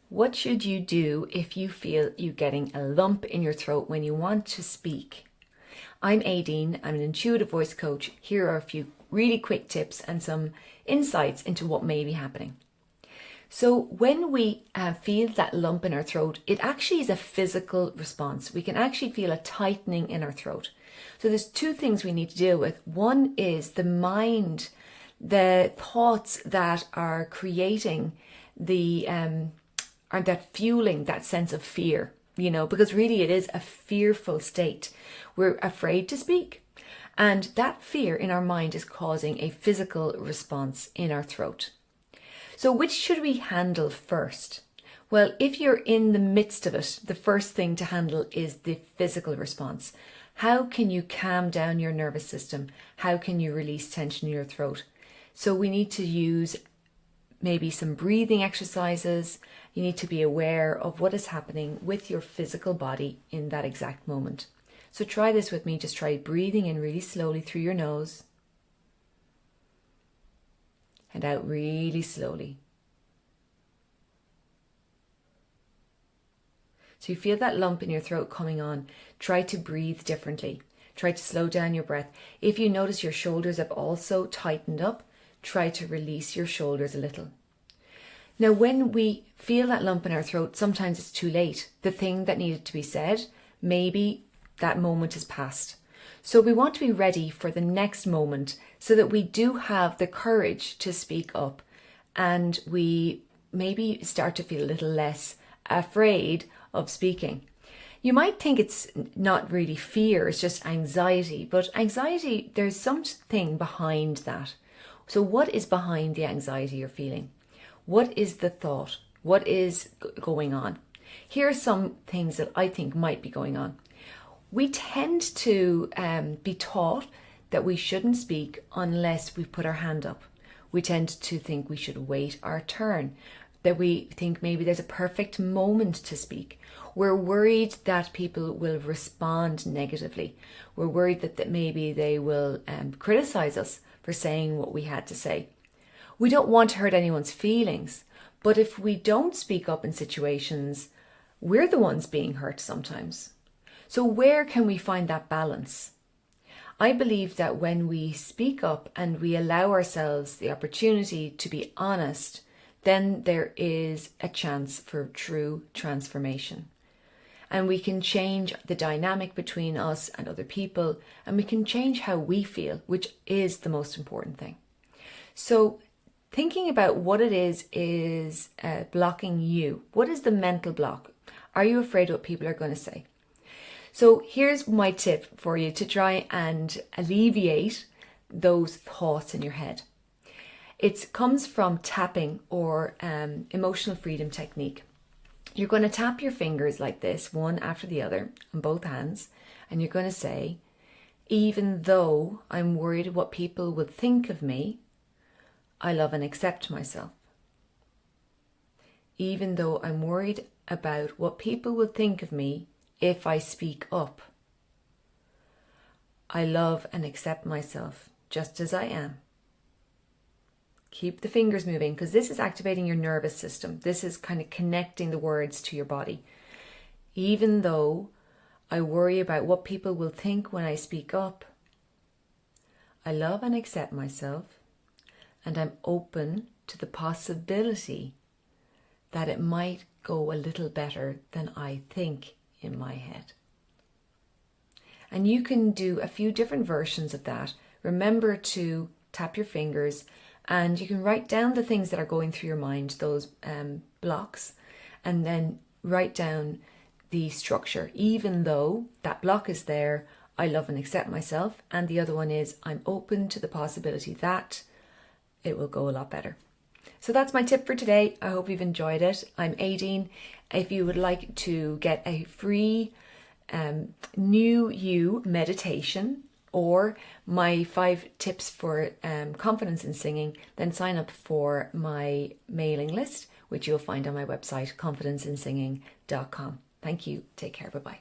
What should you do if you feel you getting a lump in your throat when you want to speak? I'm Aideen, I'm an intuitive voice coach. Here are a few really quick tips and some insights into what may be happening. So when we feel that lump in our throat, it actually is a physical response. We can actually feel a tightening in our throat. So there's two things we need to deal with. One is the mind, the thoughts that are creating that fueling that sense of fear, because really it is a fearful state. We're afraid to speak. And that fear in our mind is causing a physical response in our throat. So which should we handle first? Well, if you're in the midst of it, the first thing to handle is the physical response. How can you calm down your nervous system? How can you release tension in your throat? So we need to use maybe some breathing exercises. You need to be aware of what is happening with your physical body in that exact moment. So try this with me. Just try breathing in really slowly through your nose and out really slowly. So you feel that lump in your throat coming on. Try to breathe differently. Try to slow down your breath. If you notice your shoulders have also tightened up, try to release your shoulders a little. Now, when we feel that lump in our throat, sometimes it's too late. The thing that needed to be said, maybe that moment is past. So we want to be ready for the next moment so that we do have the courage to speak up and we maybe start to feel a little less afraid of speaking. You might think it's not really fear, it's just anxiety, but anxiety, there's something behind that. So what is behind the anxiety you're feeling? What is the thought? What is going on? Here are some things that I think might be going on. We tend to be taught that we shouldn't speak unless we put our hand up. We tend to think we should wait our turn, that we think maybe there's a perfect moment to speak. We're worried that people will respond negatively. We're worried that maybe they will criticize us for saying what we had to say. We don't want to hurt anyone's feelings, but if we don't speak up in situations, we're the ones being hurt sometimes. So where can we find that balance? I believe that when we speak up and we allow ourselves the opportunity to be honest, then there is a chance for true transformation. And we can change the dynamic between us and other people, and we can change how we feel, which is the most important thing. So thinking about what it is blocking you. What is the mental block? Are you afraid of what people are going to say? So here's my tip for you to try and alleviate those thoughts in your head. It comes from tapping or emotional freedom technique. You're going to tap your fingers like this, one after the other, on both hands, and you're going to say, even though I'm worried what people will think of me, I love and accept myself. Even though I'm worried about what people will think of me if I speak up, I love and accept myself just as I am. Keep the fingers moving because this is activating your nervous system. This is kind of connecting the words to your body. Even though I worry about what people will think when I speak up, I love and accept myself, and I'm open to the possibility that it might go a little better than I think in my head. And you can do a few different versions of that. Remember to tap your fingers, and you can write down the things that are going through your mind, those blocks, and then write down the structure. Even though that block is there, I love and accept myself. And the other one is, I'm open to the possibility that it will go a lot better. So that's my tip for today. I hope you've enjoyed it. I'm Aideen. If you would like to get a free New You meditation or my 5 tips for confidence in singing, then sign up for my mailing list, which you'll find on my website, confidenceinsinging.com. Thank you. Take care. Bye-bye.